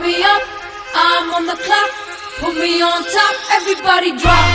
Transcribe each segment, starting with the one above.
Hurry up, I'm on the clock. Put me on top, everybody drop.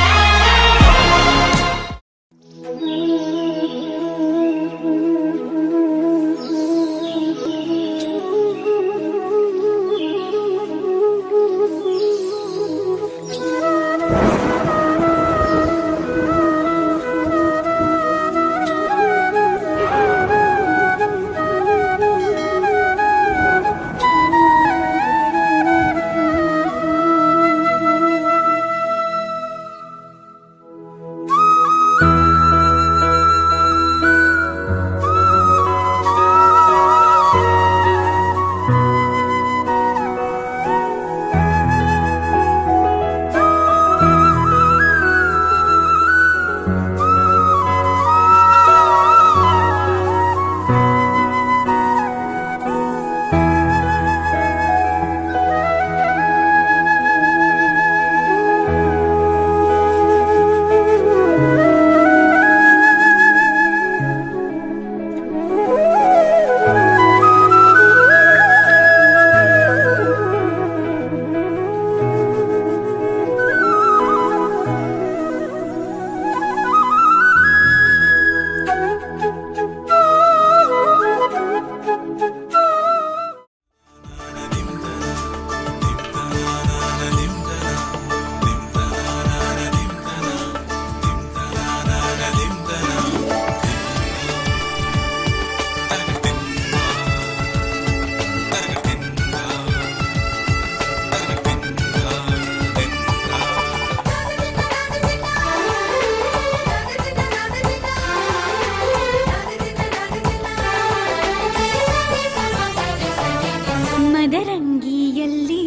ಮದರಂಗಿಯಲ್ಲಿ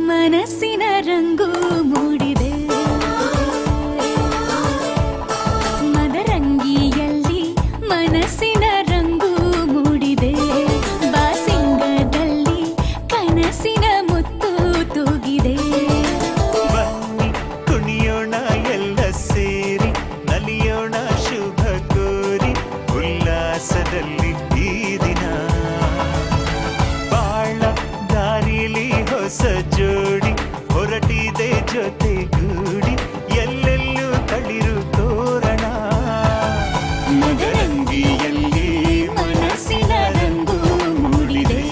ಮನಸ್ಸಿನ ರಂಗು ಮೂಡಿದೆ. ಮದರಂಗಿಯಲ್ಲಿ ಮನಸ್ಸಿನ ರಂಗು ಮೂಡಿದೆ. ಬಾಸಿಂಗದಲ್ಲಿ ಕನಸಿನ ಮುತ್ತು ತೂಗಿದೆ. ಬನ್ನಿ ಕುಣಿಯೋಣ ಎಲ್ಲ ಸೇರಿ, ನಲಿಯೋಣ ಶುಭ ಕೋರಿ, ಉಲ್ಲಾಸದಲ್ಲಿ ಈ ದಿನ ಬಾಳ ದಾರಿಲಿ ಹೊಸ ಜೋಡಿ ಹೊರಟಿದೆ ಜೊತೆಗೂಡಿ, ಎಲ್ಲೆಲ್ಲೂ ತಳಿರು ತೋರಣ. ಮದರಂಗಿಯಲ್ಲಿ ಮನಸ್ಸಿನ ರಂಗು ಮೂಡಿದೆ.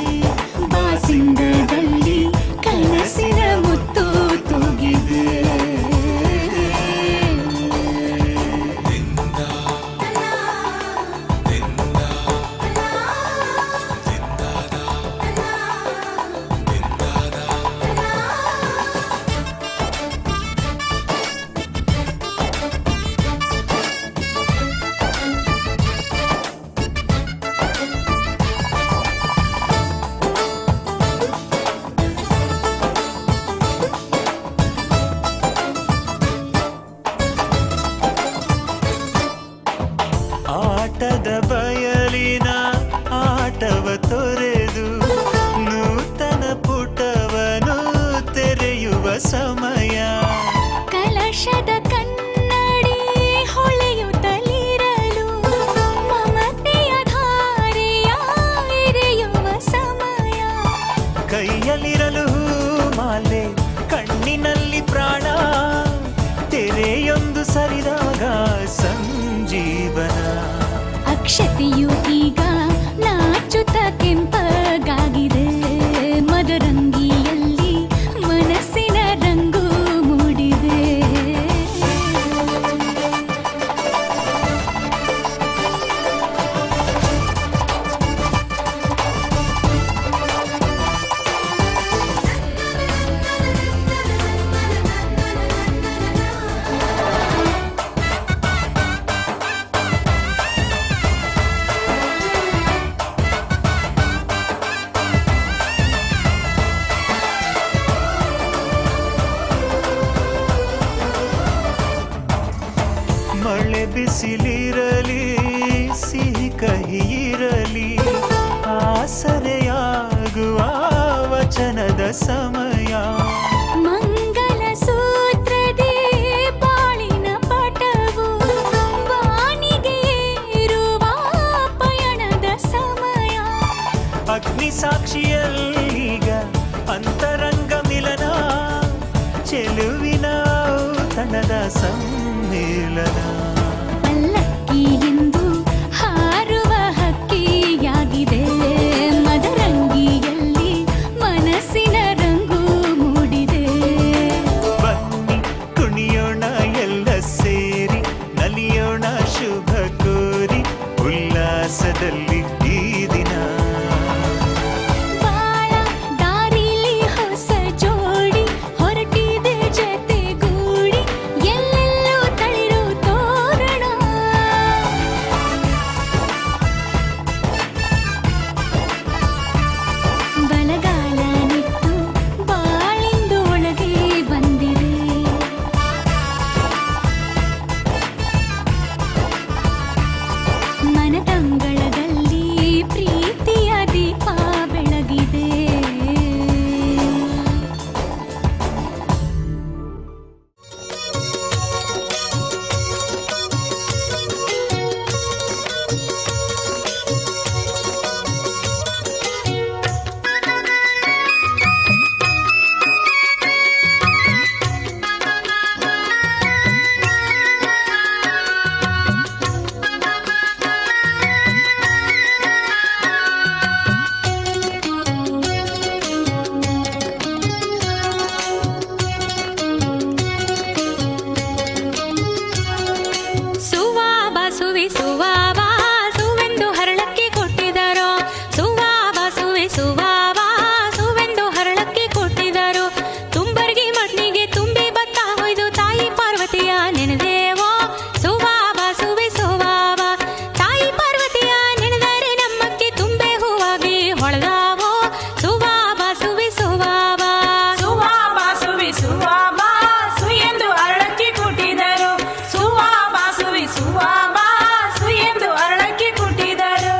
ಬಾಸಿಂಗದಲ್ಲಿ ಕನಸಿನ ಮುತ್ತು ತೂಗಿದೆ. ಆಟದ ಬಯಲಿನ ಆಟವ ತೊರೆದು ನೂತನ ಪುಟವನು ತೆರೆಯುವ ಸಮಯ. ಕಲಶದ ಕನ್ನಡಿ ಹೊಳೆಯುತ್ತಲಿರಲು ಮಮತೆಯ ಧಾರೆಯ ಎರೆಯುವ ಸಮಯ. ಕೈಯಲ್ಲಿರಲು ಮಾಲೆ, ಕಣ್ಣಿನಲ್ಲಿ ಪ್ರಾಣ, ತೆರೆಯೊಂದು ಸರಿದಾಗ ಸಂಜೀವನ. ಅಕ್ಷತೆಯು ಈಗ ನಾಚುತ್ತ ಕೆಂಪಗಾಗಿದೆ. ಮದರಂಗಿಯಲ್ಲಿ ಮನಸ್ಸಿನ ರಂಗು ಮೂಡಿದೆ. ಮಳೆ ಬಿಸಿಲಿರಲಿ, ಸಿಹಿ ಕಹಿ ಇರಲಿ, ಆಸರೆಯಾಗುವ ವಚನದ ಸಮಯ. ಮಂಗಲ ಸೂತ್ರದೇ ಬಾಳಿನ ಪಟವು ವಾನಿಗೆ ಏರುವ ಪಯಣದ ಸಮಯ. ಅಗ್ನಿ ಸಾಕ್ಷಿಯಲ್ಲೀಗ ಅಂತರಂಗ ಸಮ್ಮಿಲನ. ಪಲ್ಲಕ್ಕಿ ಎಂದು ಹಾರುವ ಹಕ್ಕಿಯಾಗಿದೆ, ಮದರಂಗಿಯಲ್ಲಿ ಮನಸ್ಸಿನ ರಂಗು ಮೂಡಿದೆ. ಬನ್ನಿ ಕುಣಿಯೋಣ ಎಲ್ಲ ಸೇರಿ, ನಲಿಯೋಣ ಶುಭ ಕೋರಿ, ಉಲ್ಲಾಸದಲ್ಲಿ ಈ ದಿನ. ಬಾಳ ದಾರಿಲಿ ಹೊಸ ಜೋಡಿ ಹೊರಟಿದೆ ಜತೆಗೂಡಿ, ಎಲ್ಲೆಲ್ಲೂ ತಳಿರು ತೋರಣ. ಬಲಗಾಲ ನಿಟ್ಟು ಬಾಳಿಂದು ಒಳಗೆ ಬಂದಿದೆ. ಮನದಂಗಳದಲ್ಲಿ ಪ್ರೀತಿಯ ದೀಪ ಬೆಳಗಿದೆ. ಸುವಾಬ ಸುವಿ ಸುವಾಬ ಸುವೆಂದು ಹರಳಕ್ಕೆ ಕೊಟ್ಟಿದರು. ಸುವಾಬ ಸುವಿ ಸುವಾಬ ಸುವೆಂದು ಹರಳಕ್ಕೆ ಕೊಟ್ಟಿದರು. ತುಂಬರ್ಗಿ ಮಣ್ಣಿಗೆ ತುಂಬಿ ಭತ್ತ ಹೊಯ್ದು ತಾಯಿ ಪಾರ್ವತಿಯ ನೆನೆದೇವೋ. ಸುವಾಬ ಸುವಿ ಸುವಾಬ ತಾಯಿ ಪಾರ್ವತಿಯ ನೆನೆದರೆ ನಮ್ಮಕ್ಕೆ ತುಂಬೆ ಹೂವಾಗಿ ಹೊಳೆದಾವೋ. ಸುವಾಬ ಸುವಿ ಸುವಾಬ ಸುವಾಬ ಸುವಿ ಸುವಾಬ ಸುಯೆಂದು ಅರಳಕ್ಕೆ ಕೊಟ್ಟಿದರು. ಸುವಾಬ ಸುವಿ ಸುವಾಬ ಸುಯೆಂದು ಅರಳಕ್ಕೆ ಕೊಟ್ಟಿದರು.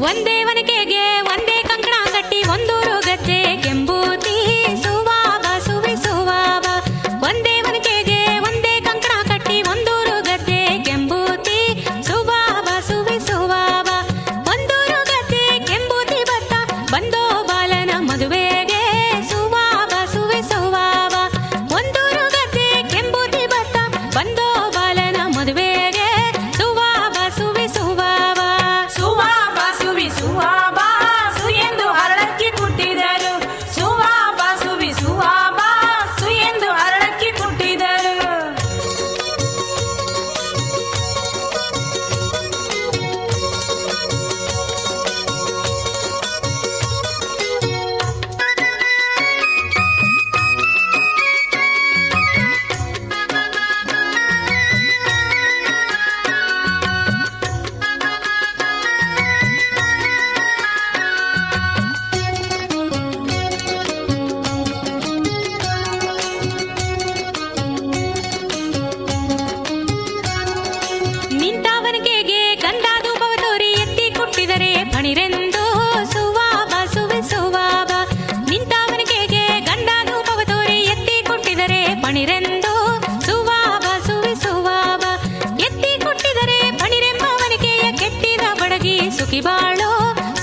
ಒಂದೇ ವನಕೆಗೆ ಒಂದೇ ಕಂಕಣ ಕಟ್ಟಿ ಒಂದೂರು ಗಜ್ಜೆ ಕೆಂಬೂತಿ. ಸುವಾಬ ಸುವಿ ಸುವಾಬ ಒಂದೇ ವನಕೆಗೆ ಒಂದೇ ಕಂಕಣ ಕಟ್ಟಿ ಒಂದೂರು ಗಜ್ಜೆ ಕೆಂಬೂತಿ. ಸುವಾಬ ಸುವಿ ಸುವಾಬ ಒಂದೂರು ಗಜ್ಜೆ ಕೆಂಬೂತಿ ಭತ್ತ ಬಂದೋ ಬಾಲನ ಮದುವೆಗೆ. ಸುವಾಬ ಸುವಿ ಸುವಾಬ ಒಂದೂರು ಗಜ್ಜೆ ಕೆಂಬೂತಿ ಭತ್ತ ಬಂದೋ ಬಾಲನ ಮದುವೆಗೆ. ಸುವಾಬ ಸುವಿ ಸುವಾಬ ಸುವಾಬ ಸುವಿ ಸುವಾಬ ಸುಯೆಂದು ಅರಳಕ್ಕೆ ಕೊಟ್ಟಿದರು. ಸುವಾಬ ಸುವಿ ಸುವಾಬ ಸುಯೆಂದು ಅರಳಕ್ಕೆ ಕೊಟ್ಟಿದರು. ನಿಂತವನಿಗೆ ಗಂಡಾದು ಬವತೋರಿ ಎತ್ತಿ ಕೊಟ್ಟಿದರೆ ಪಣಿರೆಂದು. ಸುವಾಬ ಸುವಿ ಸುವಾಬ ನಿಂತವನಿಗೆ ಗಂಡಾದು ಬವತೋರಿ ಎತ್ತಿ ಕೊಟ್ಟಿದರೆ ಪಣಿರೆಂದು. ಸುವಾಬ ಸುವಿ ಸುವಾಬ ಎತ್ತಿ ಕೊಟ್ಟಿದರೆ ಪಣಿರೆಂಬವನಿಗೆಯ ಕೆಟ್ಟಿದ ಬಡಗಿ ಸುಖಿ ಬಾಳೋ.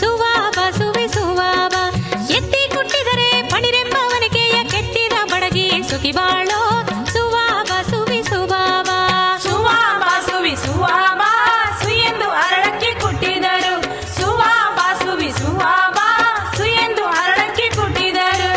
ಸುವಾಬ ಸುವಿ ಸುವಾಬ ಎತ್ತಿ ಕೊಟ್ಟಿದರೆ ಪಣಿರೆಂಬವನಿಗೆಯ ಕೆಟ್ಟಿದ ಬಡಗಿ ಸುಖಿ ಬಾಳೋ. ಸುವಾಬ ಸುವಿ ಸುವಾಬ ಸುವಾಬ ಸುವಿ ಸುವಾಬ ಸುಯೆಂದು ಅರಳಕ್ಕೆ ಕೊಟ್ಟಿದರು. ಸುವಾಬ ಸುವಿ ಸುವಾಬ ಸುಯೆಂದು ಅರಳಕ್ಕೆ ಕೊಟ್ಟಿದರು.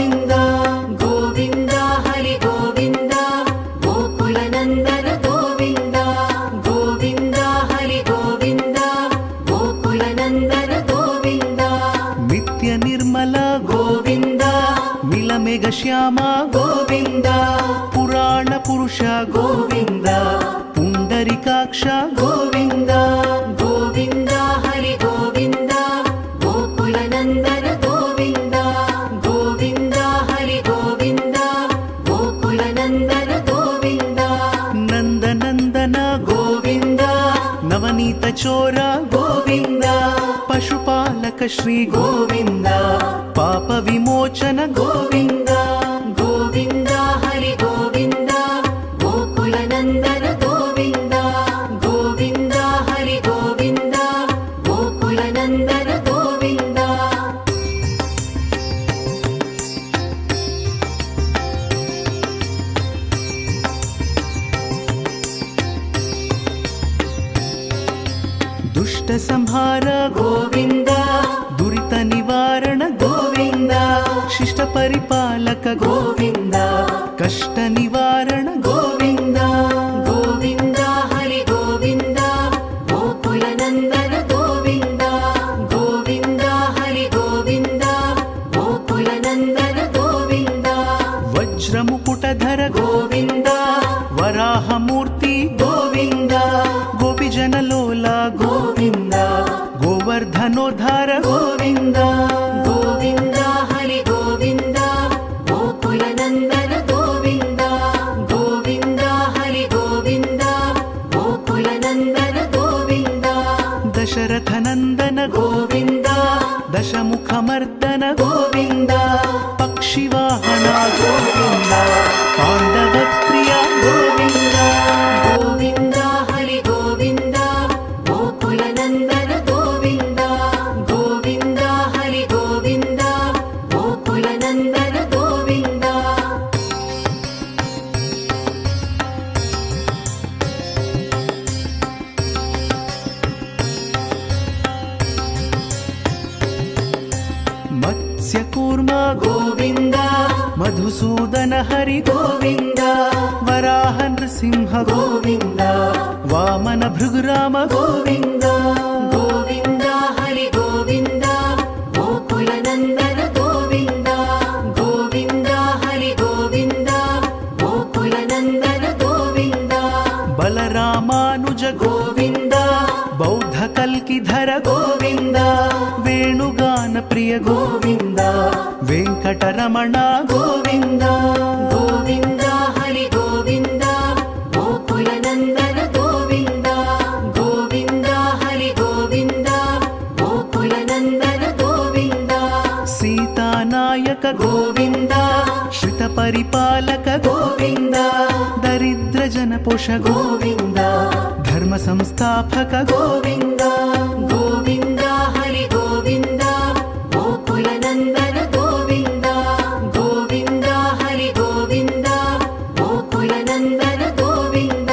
ಗೋವಿಂದ ಗೋವಿಂದ ಹರಿ ಗೋವಿಂದ ಗೋಕುಲ ನಂದನ ಗೋವಿಂದ ಗೋವಿಂದ ಹರಿ ಗೋವಿಂದ ಗೋಕುಲ ನಂದನ ಗೋವಿಂದ ನಿತ್ಯ ನಿರ್ಮಲ ಗೋವಿಂದ ಮಿಲಮೆಗ ಶ್ಯಾಮ ಗೋವಿಂದ ಪುರಾಣ ಪುರುಷ ಗೋವಿಂದ ಪುಂಡರಿಕಾಕ್ಷ ಗೋವಿಂದ ಗೋವಿಂದ ಹರಿ ಗೋವಿಂದ ಗೋಕುಲ ನಂದನ ಗೋವಿಂದ ಗೋವಿಂದ ಹರಿ ಗೋವಿಂದ ಗೋಕುಲ ನಂದನ ಗೋವಿಂದ ನಂದನಂದನ ಗೋವಿಂದ ನವನೀತ ಚೋರ ಗೋವಿಂದ ಪಶುಪಾಲಕ ಶ್ರೀ ಗೋವಿಂದ ಪಾಪ ವಿಮೋಚನ ಗೋವಿಂದ ಗೋವಿಂದ ಹರಿ ಗೋವಿಂದ ಗೋಕುಲ ನಂದನ ಗೋವಿಂದ ಗೋವಿಂದ ಹರಿ ಗೋವಿಂದ ಗೋಕುಲ ನಂದನ ಗೋವಿಂದ ದುಷ್ಟ ಸಂಹಾರ ಗೋವಿಂದ ದುರಿತ ನಿವಾರಣ ಗೋವಿಂದ ಶಿಷ್ಟ ಪರಿಪಾಲಕ ಗೋವಿಂದ ಕಷ್ಟ ನಿವಾರಣ ಗೋವಿಂದ ಗೋವಿಂದ ಹರಿ ಗೋವಿಂದ ಗೋಕುಲ ನಂದನ ಗೋವಿಂದ ಗೋವಿಂದ ಹರಿ ಗೋವಿಂದ ಗೋಕುಲ ನಂದನ ಗೋವಿಂದ ವಜ್ರ ಮುಕುಟಧರ ಗೋವಿಂದ ವರಾಹ ಮೂರ್ತಿ ಗೋವಿಂದ ಗೋಪಿಜನ ಲೋಲ ಗೋವಿಂದ ಗೋವರ್ಧನೋದ್ಧಾರ ಗೋವಿಂದ ಗೋವಿಂದ ಹರಿ ಗೋವಿಂದ ಗೋಕುಲ ನಂದನ ಗೋವಿಂದ ಗೋವಿಂದ ಹರಿ ಗೋವಿಂದ ಗೋಕುಲ ನಂದನ ಗೋವಿಂದ ದಶರಥ ನಂದನ ಗೋವಿಂದ ದಶಮುಖ ಮರ್ದನ ಗೋವಿಂದ ಪಕ್ಷಿ ವಾಹನ ಗೋವಿಂದ ಪಾಂಡವ ಪ್ರಿಯ ಗೋವಿಂದ ಗೋವಿಂದ ಹರಿ ಗೋವಿಂದ ಗೋಕುಲ ನಂದನ ಗೋವಿಂದ ಗೋವಿಂದ ಹರಿ ಗೋವಿಂದ ಗೋಕುಲ ನಂದನ ಗೋವಿಂದ ಮತ್ಸ್ಯಕೂರ್ಮ ಗೋವಿಂದ ಮಧುಸೂದನ ಹರಿ ಗೋವಿಂದ ವರಾಹ ನೃಸಿಂಹ ಗೋವಿಂದ ವಾಮನ ಭೃಗುರಾಮ ಗೋವಿಂದ ಗೋವಿಂದ ಹರಿ ಗೋವಿಂದ ಗೋಕುಲ ನಂದನ ಗೋವಿಂದ ಗೋವಿಂದ ಹರಿ ಗೋವಿಂದ ಗೋಕುಲ ನಂದನ ಗೋವಿಂದ ಬಲರಾಮಾನುಜ ಗೋವಿಂದ ಬೌದ್ಧ ಕಲ್ಕಿಧರ ಗೋವಿಂದ ವೇಣುಗಾನ ಪ್ರಿಯ ಗೋವಿಂದ ವೆಂಕಟರಮಣ ಗೋವಿಂದ ಗೋವಿಂದ ಹರಿ ಗೋವಿಂದ ಗೋಕುಲ ನಂದನ ಗೋವಿಂದ ಗೋವಿಂದ ಹರಿ ಗೋವಿಂದ ಗೋಕುಲ ನಂದನ ಗೋವಿಂದ ಸೀತಾನಾಯಕ ಗೋವಿಂದ ಶ್ರಿತ ಪರಿಪಾಲಕ ಗೋವಿಂದ ದರಿದ್ರ ಜನಪೋಷ ಗೋವಿಂದ ಧರ್ಮ ಸಂಸ್ಥಾಪಕ ಗೋವಿಂದ ಗೋವಿಂದ ಹರಿ ಗೋವಿಂದ ಗೋಕುಲ ನಂದನ ಗೋವಿಂದ ಗೋವಿಂದ ಹರಿ ಗೋವಿಂದ ಗೋಕುಲ ನಂದನ ಗೋವಿಂದ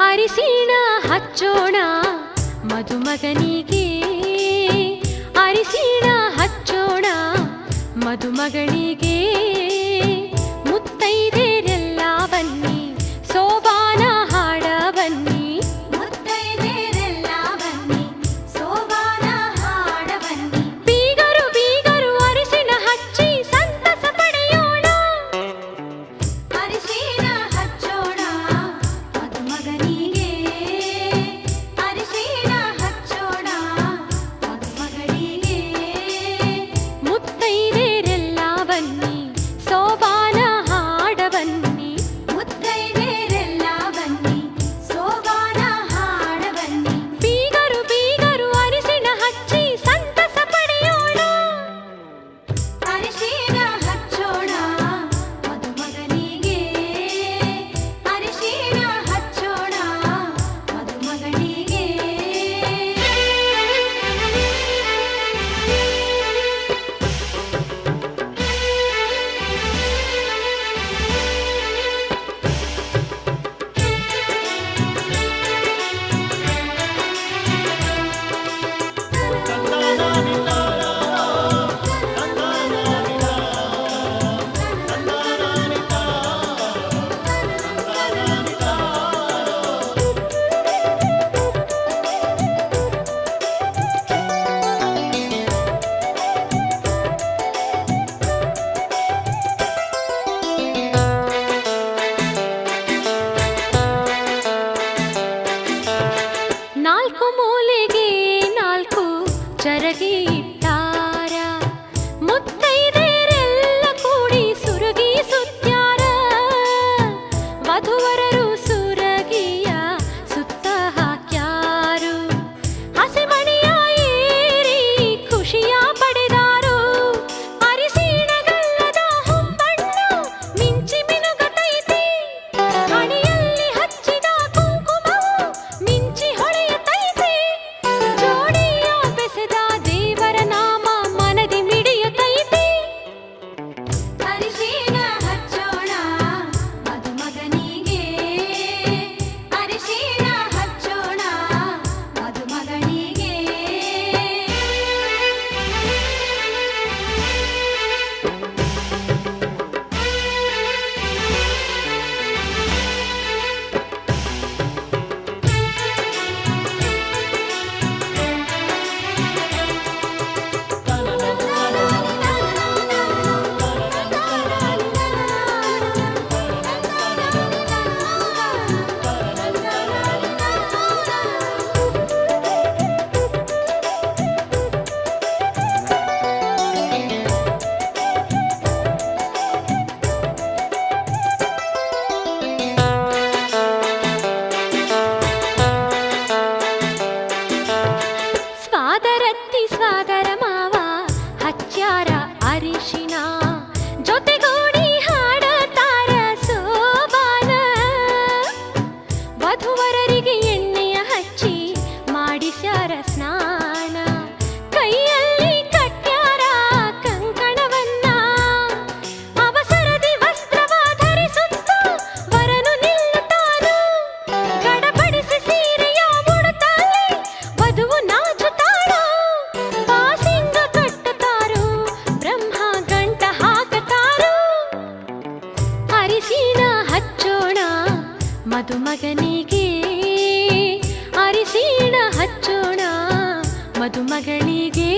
ಅರಿಶಿಣ ಹಚ್ಚೋಣ ಮದುಮಗನಿಗೆ, ಅರಿಶಿಣ ಹಚ್ಚೋಣ ಮದುಮಗಳಿಗೆ. ಮುತ್ತೈದೆರೆಲ್ಲ ಬನ್ನಿ ಸೋಬಾನ ಹಾಡ ಬನ್ನಿ, ಮುತ್ತೈದೆರೆಲ್ಲ ಬನ್ನಿ ಸೋಬಾನ ಹಾಡ ಬನ್ನಿ. ಬೀಗರು ಬೀಗರು ಅರಿಶಿಣ ಹಚ್ಚಿ ಸಂತಸ ಪಡೆಯೋಣ, ಅರಿಶಿಣ ಹಚ್ಚೋಣ ಮದುಮಗನಿಗೆ, ಅರಿಶಿಣ ಹಚ್ಚೋಣ ಮದುಮಗಳಿಗೆ. ಮುತ್ತೈದೆರೆಲ್ಲ ಬನ್ನಿ ಮದುಮಗನಿಗೆ ಅರಿಶಿಣ ಹಚ್ಚೋಣ ಮದುಮಗಳಿಗೆ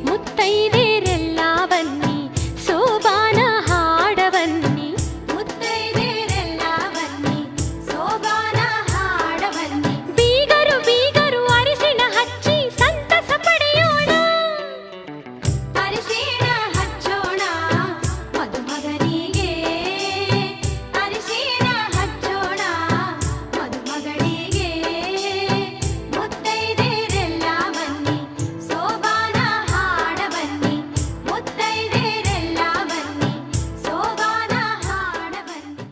ಮುತ್ತೈದೆರೆಲ್ಲ ಬನ್ನಿ ಸೋಬಾನ ಹಾಡ ಬನ್ನಿ ಮುತ್ತೈದೆರೆಲ್ಲ ಬನ್ನಿ ಸೋಬಾನ ಹಾಡ ಬನ್ನಿ ಬೀಗರು ಬೀಗರು ಅರಿಶಿಣ ಹಚ್ಚಿ ಸಂತಸ ಪಡೆಯೋಣ ಅರಿಶಿಣ ಹಚ್ಚೋಣ ಮದುಮಗನಿಗೆ ಅರಿಶಿಣ ಹಚ್ಚೋಣ ಮದುಮಗಳಿಗೆ ಮುತ್ತೈದೆರೆಲ್ಲ ಬನ್ನಿ ಸೋಬಾನ ಹಾಡ ಬನ್ನಿ ಮುತ್ತೈದೆರೆಲ್ಲ ಬನ್ನಿ ಸೋಬಾನ ಹಾಡ ಬನ್ನಿ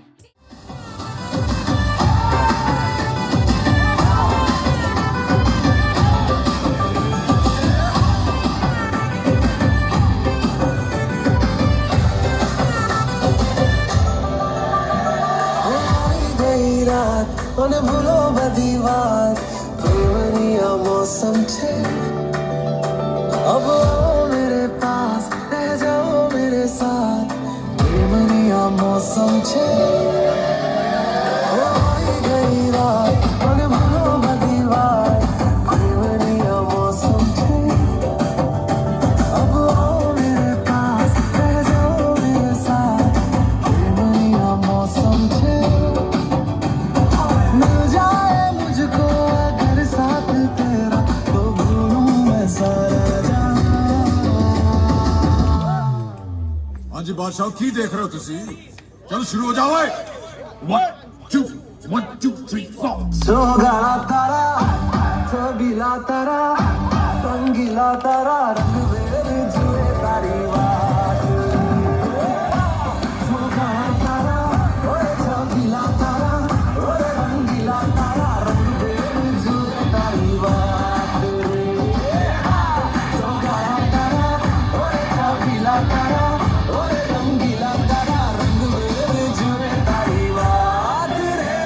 गई रात उन्हें भूलो बदी बात प्रेमनिया मौसम छे अब आओ मेरे पास रह जाओ मेरे साथ प्रेमनिया मौसम छे गई रात उन्हें भूलो बदी बात प्रेमनिया मौसम छे अब आओ मेरे पास रह जाओ मेरे साथ प्रेमनिया मौसम छे मिल जाए मुझको अगर साथ तेरा तो भूलूं मैं सारा हाँ जी बादशाह की देख रहे हो तुसी चलो शुरू हो जाओ 1 2 3 4 सोगा तारा छबीला तारा रंगीला तारा रंग मेरे जुए तारी बात सोगा तारा ओए छबीला तारा ओए रंगीला तारा रंग मेरे जुए तारी बात सोगा तारा ओए छबीला तारा ओए रंगीला तारा रंग मेरे जुए तारी बात रे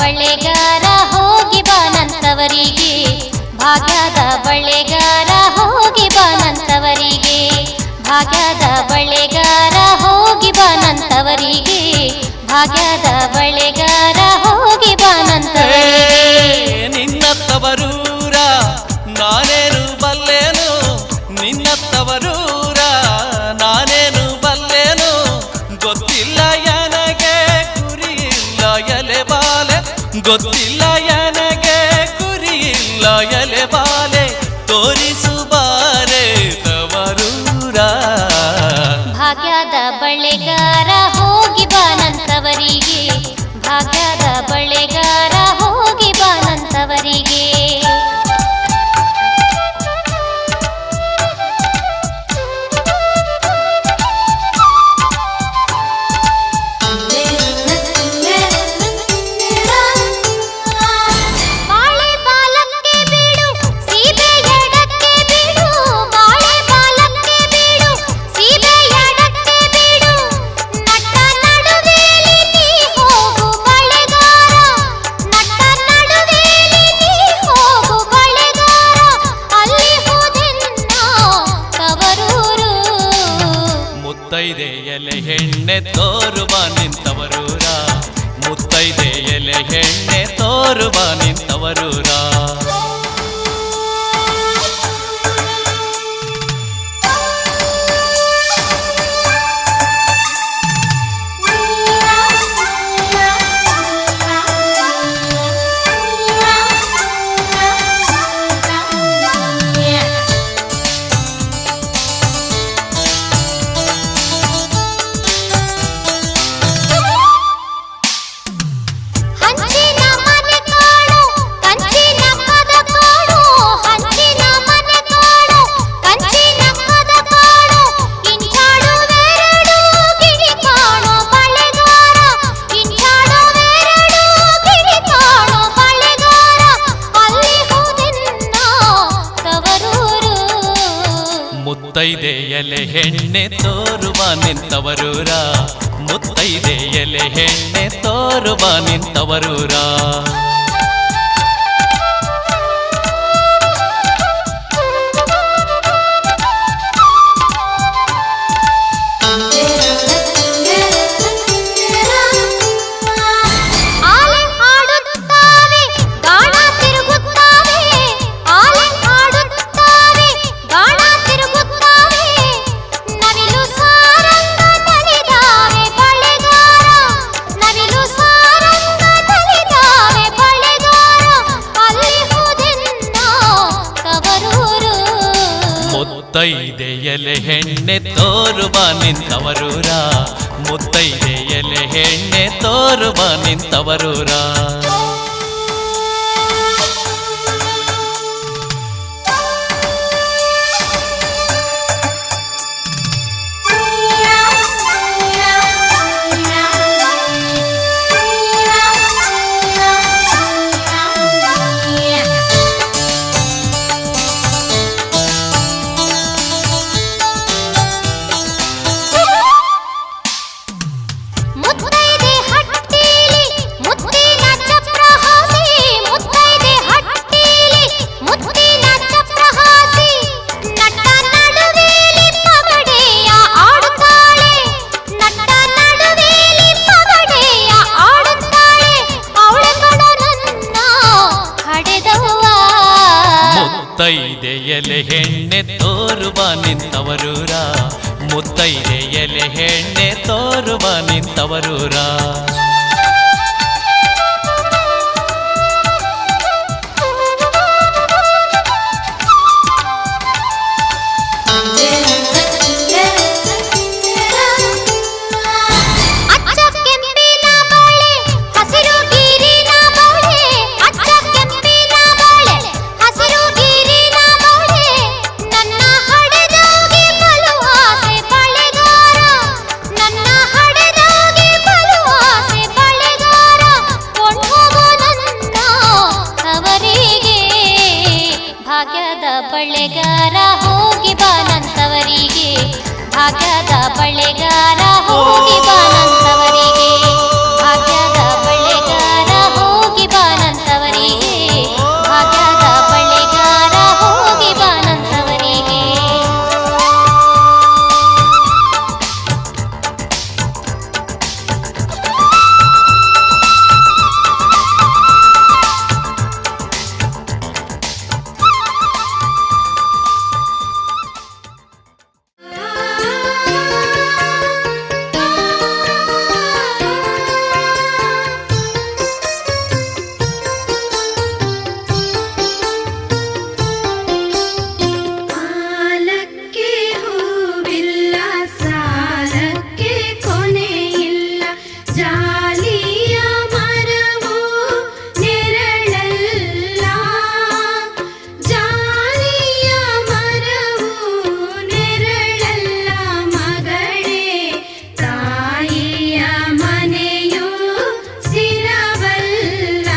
ಬಳೆಗಾರ ಹೋಗಿ ಬಾನಂತವರಿಗೆ ಭಾಗ್ಯದ ಬಳೆಗಾರ ಹೋಗಿ ಬಾನಂತವರಿಗೆ ಭಾಗ್ಯದ ಬಳೆಗಾರ ಹೋಗಿ ಬಾನಂತವರಿಗೆ ಭಾಗ್ಯದ ಬಳೆಗಾರ ಹೋಗಿ ಬಾನಂತವರಿಗೆ ನಿನ್ನ ತವರೂರ ನಾನೇನು ಬಲ್ಲೆನು ನಿನ್ನ ತವರೂರ ನಾನೇನು ಬಲ್ಲೆನು ಗೊತ್ತಿಲ್ಲ ನನಗೆ ಗುರಿಯಿಲ್ಲ ಎಲೆ ಬಾಲೆ ಗೊತ್ತಿಲ್ಲ ನನಗೆ ಗುರಿಯಿಲ್ಲ ಎಲೆ ಬಾಲೆ ತೋರಿಸು ಬಾರೆ ತವರೂರ ಭಾಗ್ಯದ ಬಳೆಗಾರ ಹೋಗಿ ಬಾನಂತವರಿಗೆ ಭಾಗ್ಯದ ಬಳೆಗಾರ ಹೋಗಿ ಬಾನಂತವರಿಗೆ ಬಾಳೆ ಬಾಲಕ್ಕೆ ಬೀಡು ಸೀಬೆ ಎಡಕ್ಕೆ ಬೀಡು ಬಾಳೆ ಬಾಲಕ್ಕೆ ಬೀಡು ಸೀಬೆ ಎಡಕ್ಕೆ ಬೀಡು ನಟ್ಟ ನಡುವೆಲಿ ನೀ ಹೋಗು ಬಳೆಗಾರ ನಟ್ಟ ನಡುವೆಲಿ ನೀ ಹೋಗು ಬಳೆಗಾರ ಅಲ್ಲಿ ಹೋದೆನ್ನ ತವರೂರು ಮುತ್ತೈದೆ ಎಲೆ ಹೆಣ್ಣೆ ತೋರುವ ನಿಂತವರೂರ ಮುತ್ತೈದೆ ಎಲೆ ಹೆಣ್ಣೆ ತೋರುವ ನಿಂತವರೂರ ಹಂಚಿನ ಮನೆ ಕಾಡು ಕಂಚಿನ ಪದ ಕಾಡು ಹಂಚಿನ ಮನೆ ಕಾಡು ಕಂಚಿನ ಪದ ಕಾಡು ಇಂಚಾಡುವೆರಡು ಗಿಳಿ ಕಾಣೋ ಬಳೆಗಾರ ಇಂಚಾಡುವೆರಡು ಗಿಳಿ ಕಾಣೋ ಬಳೆಗಾರ ಅಲ್ಲಿ ಹೋದೆನ್ನ ತವರೂರು ಮುತ್ತೈದೆ ಎಲೆ ಹೆಣ್ಣೆ ತೋರುವ ನಿಂತವರೂರ ಮುತ್ತೈದೆ ಎಲೆ ಹೆಣ್ಣೆ ತೋರುವ ನಿಂತವರೂರ ಆಲೆ ಹಾಡುತ್ತಾವೆ ಗಾಣ ತಿರುಗುತ್ತಾವೆ ಆಲೆ ಹಾಡುತ್ತಾವೆ ಗಾಣ ತಿರುಗುತ್ತಾವೆ ನವಿಲು ಸಾರಂಗ ನಲಿದಾವೆ ಬಳೆಗಾರ ನವಿಲು ಸಾರಂಗ ನಲಿದಾವೆ ಬಳೆಗಾರ ಅಲ್ಲಿ ಹೋದೆನ್ನ ತವರೂರು ಮುತ್ತೈದೆ ಎಲೆ ಹೆಣ್ಣೆ ತೋರುವ ನಿಂತವರೂರ ಮುತ್ತೈದೆ ಎಲೆ ಹೆಣ್ಣೆ ತೋರುವ ನಿಂತವರೂರ ಮುತ್ತೈದೆ ಹಟ್ಟಿಲಿ ಮುತ್ತಿನ ಚಪ್ರ ಹಾಸಿ ಮುತ್ತೈದೆ ಹಟ್ಟಿಲಿ ಮುತ್ತಿನ ಚಪ್ರ ಹಾಸಿ ನಟ್ಟ ನಡುವೆಲಿ ಪಗಡೆಯ ಆಡುತ್ತಾಳೆ ನಟ್ಟ ನಡುವೆಲಿ ಪಗಡೆಯ ಆಡುತ್ತಾಳೆ ಅವಳ ಕಡ ನನ್ನ ಹಡೆದವ್ವ ಮುತ್ತೈದೆ ಎಲೆ ಹೆಣ್ಣೆ ತೋರುವ ನಿಂತವರೂರ ಮುತ್ತೈದೆ ಎಲೆ ಹೆಣ್ಣೆ ತೋರುವ ನಿಂತವರೂರ ಅಚ್ಚ ಕೆಂಪಿನ ಬಳೆ ಹಸಿರು ಗೀರಿನ ಬಳೆ ಅಚ್ಚ ಕೆಂಪಿನ ಬಳೆ ಹಸಿರು ಗೀರಿನ ಬಳೆ ನನ್ನ ಹಡೆದೋಗಿ ಬಲು ಆಸೆ ಬಳೆಗಾರ ನನ್ನ ಹಡೆದೋಗಿ ಬಲು ಆಸೆ ಬಳೆಗಾರ ಕೊಂಡೋಗು ನನ್ನ ಅವರಿಗೆ ಭಾಗ್ಯದ ಬಳೆಗಾರ ಹೋಗಿ ಬಾನಂತವರಿಗೆ ಭಾಗ್ಯದ ಬಳೆಗಾರ ಹೋಗಿ ಬಾನಂತವರಿಗೆ ಭಾಗ್ಯದ ಬಳೆಗಾರ ಹೋಗಿ ಜಾಲಿಯ ಮರವು ನೆರಳಲ್ಲ ಜಾಲಿಯ ಮರವು ನೆರಳಲ್ಲ ಮಗಳೇ ತಾಯಿಯ ಮನೆಯು ಸ್ಥಿರವಲ್ಲ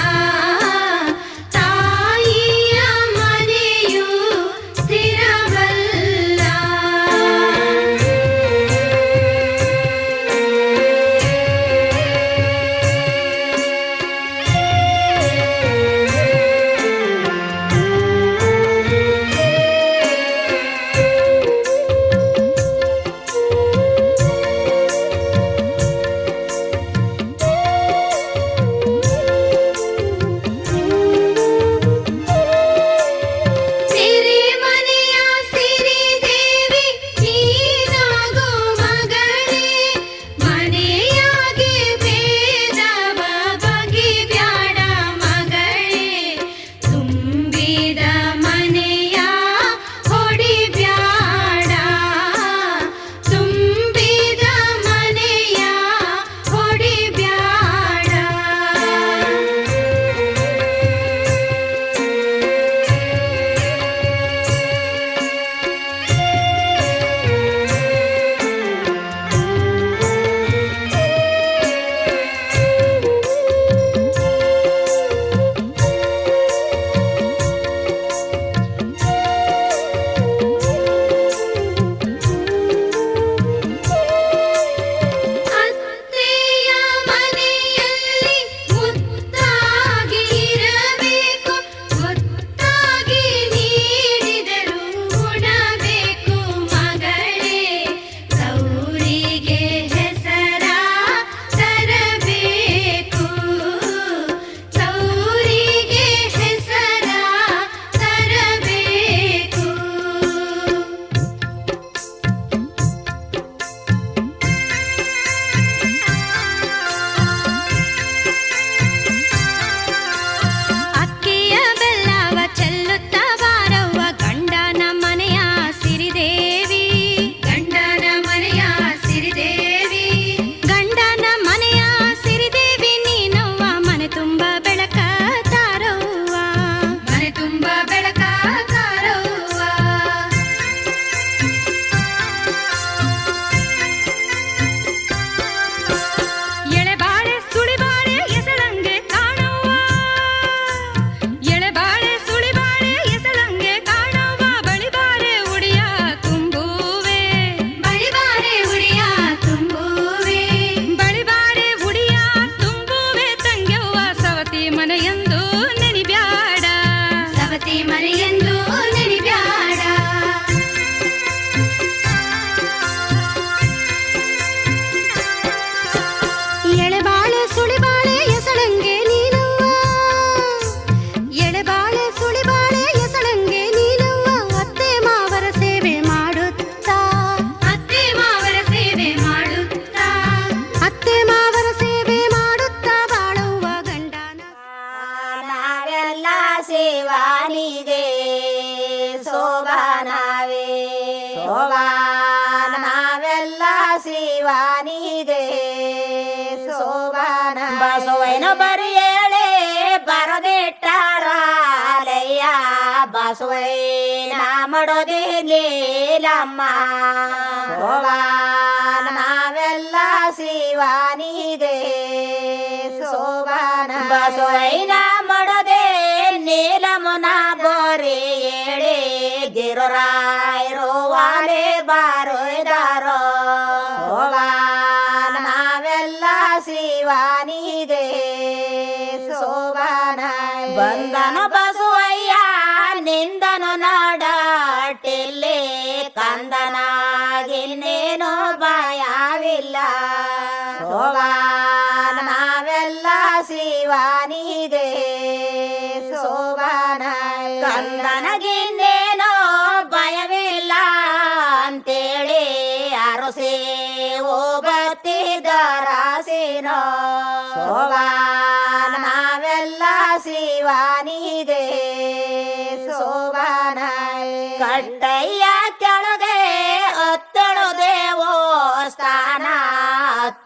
ತಾಯಿಯ ಮನೆಯು ಸ್ಥಿರವಲ್ಲ ಸಿರಿ ಮನೆಯ ಸಿರಿ ದೇವಿ ನೀನಾಗೋ ಮಗಳೇ ಮನೆಯಾಗೆ ಭೇದವ ಬಗೆಬ್ಯಾಡ ಮಗಳೇ ತುಂಬಿದ ಮನೆಯ ಹೊಡಿಬ್ಯಾಡ ತುಂಬಿದ ಮನೆಯ ಹೊಡಿಬ್ಯಾಡ ಅತ್ತೆಯ ಮನೆಯಲ್ಲಿ ಮುತ್ತಾಗಿ ಇರಬೇಕು ಮುತ್ತಾಗಿ ನೀಡಿದರು ಉಣಬೇಕು ಮಗಳೇ ಗೌರಿಗೆ ಹೆಸರ ತರಬೇಕು ಗೌರಿಗೆ ಹೆಸರ ತರಬೇಕು ಅಕ್ಕಿಯ ಬೆಲ್ಲವ ಚೆಲ್ಲುತ್ತ ಬಾರವ್ವ ಗಂಡನ ಮನೆಯ ಸಿರಿದೇವಿ ಗಂಡನ ಮನೆಯ ಸಿರಿದೇವಿ ಗಂಡನ ಮನೆಯ ಸಿರಿದೇವಿ ನೀನವ್ವ ಮನೆ ತುಂಬ ಬೆಳಕ ತಾರವ್ವ ಮನೆ ತುಂಬ ಬೆಳಕ ತಾರವ್ವ ಎಳೆಬಾಳೆ ಸುಳಿಬಾಳೆ ಎಸಳಂಗೆ ಕಾಣವ್ವ ಎಳೆಬಾಳೆ ಸುಳಿಬಾಳೆ ಎಸಳಂಗೆ ಕಾಣವ್ವ ಬಳಿಬಾರೆ ಉಡಿಯ ತುಂಬುವೆ ಬಳಿಬಾರೆ ಉಡಿಯ ತುಂಬುವೆ ಬಳಿಬಾರೆ ಉಡಿಯ ತುಂಬುವೆ ತಂಗ್ಯವ್ವ ಸವತಿ ಮನೆಯೆಂದು ನೆನಿಬ್ಯಾಡ ಸವತಿ ಮನೆಯೆಂದು ನೆನಿಬ್ಯಾಡ ಎಳೆಬಾಳೆ ಸುಳಿಬಾಳೆ ಎಸಳಂಗೆ ನೀನವ್ವ ಎಳೆಬಾಳೆ ಸುಳಿಬಾಳೆ ಎಸಳಂಗೆ ನೀನವ್ವ ಅತ್ತೆ ಮಾವರ ಸೇವೆ ಮಾಡುತ್ತಾ ಅತ್ತೆ ಮಾವರ ಸೇವೆ ಮಾಡುತ್ತಾ ಅತ್ತೆ ಮಾವರ ಸೇವೆ ಮಾಡುತ್ತಾ ಬಾಳುವ ಗಂಡನ ನಾವೆಲ್ಲ ಶಿವಾನಿಗೆ ಶೋಭಾನವೇ ಶೋಭಾನ ನಾವೆಲ್ಲ ಶಿವಾನಿಗೆ ಶೋಭಾನ ಬಸವನ ಬರಿಯೇಳೆ ಬರದಿಟ್ಟಾರಲಯ್ಯ ಬಸವೈನ ಮಾಡೋದೇ ಲೀಲಮ್ಮ ಶೋಭಾನ ನಾವೆಲ್ಲ ಶಿವಾನಿಗೆ ಶೋಭಾನ ಬಸವೈನ ಮಾಡೋದೇ ನೀಲಮನ ಬೋರಿ ಏಳೆ ಗಿರುರಾಯರು ವಾಲೆ ಬಾರೋದಾರೋ ಶೋಭಾನ ನಾವೆಲ್ಲ ಶಿವಾನಿಗೆ ಶೋಭಾನ ಬಂದನು ಬಸವಯ್ಯ ನಿಂದನು ನಾಡಾಟಿಲ್ಲಿ ಕಂದನಾಗಿನ್ನೇನು ಭಯವಿಲ್ಲ ಶೋಭಾನ ನಾವೆಲ್ಲ ಶಿವಾನಿಗೆ ಶೋಭಾನ ಕಂದನಗಿನ್ನೇನೋ ಭಯವಿಲ್ಲ ಅಂತೇಳಿ ಅರಸಿ ಓಬತ್ತಿದರಾಸಿನೋ ಶೋಭಾನ ನಾವೆಲ್ಲ ಶಿವಾನಿಗೆ ಶೋಭಾನ ಕಟ್ಟಯ್ಯ ಕೆಳಗೆ ಹತ್ತಳು ದೇವೋ ಸ್ಥಾನ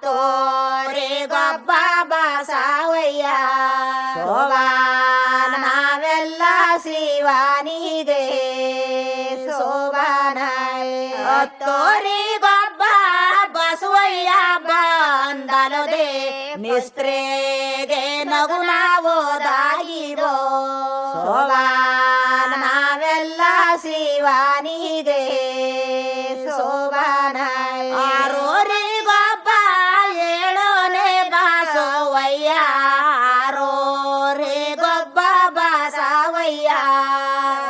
ತೋರಿಗ ಗೊಬ್ಬ ಬಾಸಾವಯ್ಯ ಸೋಬಾನ ನಾವೆಲ್ಲ ಶಿವಾನಿಗೆ ಸೋಬಾನ ತೋರಿ ಗೊಬ್ಬ ಬಸವಯ್ಯ ಬಂದಲದೆ ಮಿಸ್ತ್ರಿಗೆ ನಗು ನಾವೋದಾಗಿರೋ ಸೋಬಾನ ನಾವೆಲ್ಲ ಶಿವಾನಿಗೆ ಸೋಬಾನ ಆರೋರಿ ಗೊಬ್ಬ ಏಳೋನೆ ಬಾಸವಯ್ಯ ಆರೋರಿ ಗೊಬ್ಬ ಬಾಸವಯ್ಯ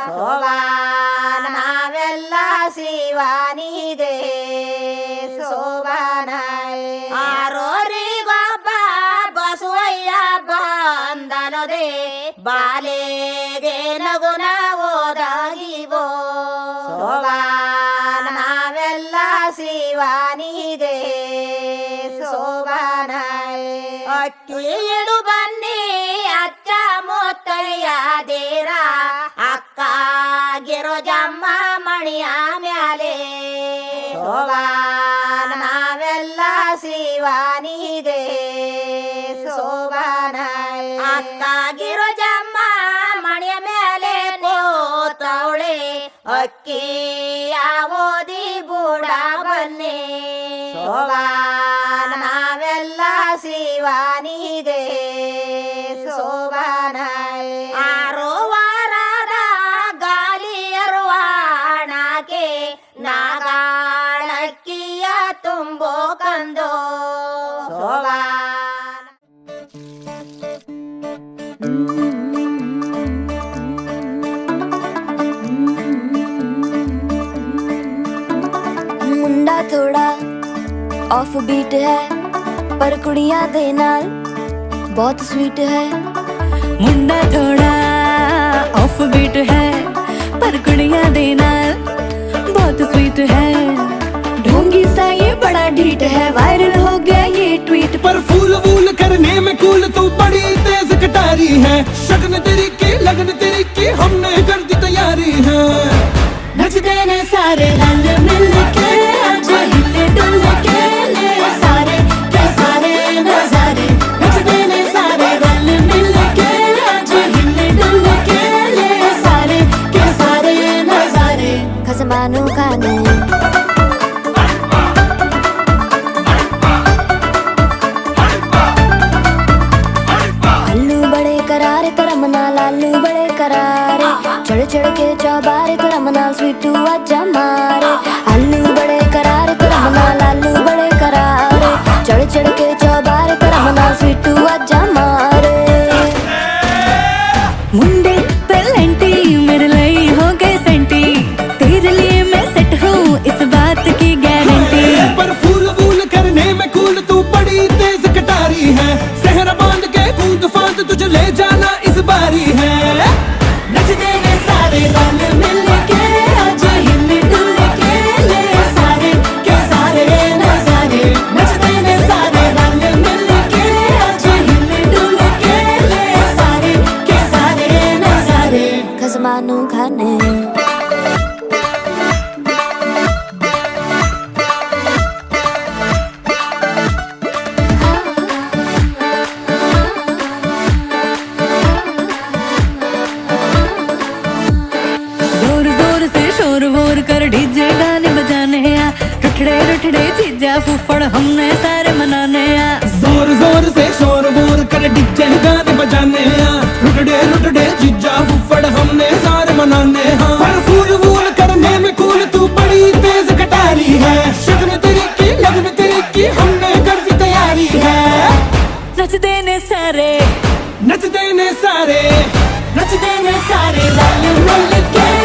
ಸೋಬಾನ ನಾವೆಲ್ಲ ಶಿವಾನಿಗೆ ಸೋಬಾನ ಆರೋರಿ ಗೊಬ್ಬ ಬಸವಯ್ಯ ಬಂದಲದೆ ಬಾಲೆಗೆ ನಗು ನಾವೋದಾಗಿವೋ ಸೋಬಾನ ನಾವೆಲ್ಲ ಶಿವಾನಿಗೆ ಸೋಬಾನ ಅಕ್ಕಿ ಇಡು ಬನ್ನಿ ಅಚ್ಚ ಮುತ್ತಯ್ಯ ದೇರ ಅಕ್ಕ ಗಿರೋಜಮ್ಮ ಮಣಿಯ ಮ್ಯಾಲೆ ಸೋಬಾನ ನಾವೆಲ್ಲ ಶಿವಾನಿಗೆ ಸೋಬಾನ ಅಕ್ಕ ಗಿರೋಜಮ್ಮ ಮಣಿಯ ಮೇಲೆ ಕೋತವಳೆ ಅಕ್ಕಿ ಯಾವೋದಿ ಬೂಡ ಬನ್ನಿ ಸೋಬಾನ ನಾವೆಲ್ಲ ಶಿವಾನಿಗೆ ಸೋಬಾನ ಆರೋ ವಾರದ ಗಾಲಿಯರುವಾಣಕ್ಕೆ ನಾಗಾಳಕ್ಕಿಯ ತುಂಬೋ ಕಂದೋ ಸೋಬಾನ मुंडा थोड़ा ऑफ बीट है पर कुड़ियां दे नाल बहुत स्वीट है मुंडा थोड़ा ऑफ बीट है पर कुड़ियां दे नाल बहुत स्वीट है ढोंगी सा ये बड़ा ढीठ है वायरल हो गया ये ट्वीट पर फूल वूल करने में कूल तू बड़ी तेज कटारी है शगन तेरी की लगन तेरी की हमने कर दी तैयारी है नचते ने सारे रल मिल के आज हिले डुल के ले सारे के सारे नजारे नचते ने सारे रल मिल के आज हिले डुल के ले सारे के सारे नजारे खसमानों का ने करारे करमना लालू बड़े करारे चढ़ चढ़ के चौबारे करमना स्वीटू आजा मारे आलू बड़े करारे करमना लालू बड़े करारे चढ़ चढ़ के चौबारे करमना स्वीटू आजा मारे मुंडे पेलेंटी मेरे लिए हो गए सेंटी तेरे लिए मैं सेट हूँ इस बात की गारंटी पर फूल वूल करने में कूल तू बड़ी तेज कटारी है सहरा बांध के कूद फांद तुझे ले जाना इस बारी है नचते ने सारे रल मिल के आज हिले डुल के ले सारे के सारे नजारे नचते ने सारे रल मिल के आज हिले डुल के ले सारे के सारे नजारे खसमानू खाने डीजे गाने बजाने आ रठड़े रठड़े चीजा फूफड़ हमने सारे मनाने आ जोर जोर से शोर वोर कर डीजे गाने बजाने आ रुटड़े रुटड़े जीजा फुफड़ हमने सारे मनाने हाँ पर फूल वूल करने में कूल तू बड़ी तेज कटारी है शगन तेरी की लगन तेरी की हमने कर दी तैयारी है नचते ने सारे नचते ने सारे नचते ने सारे रल मिल के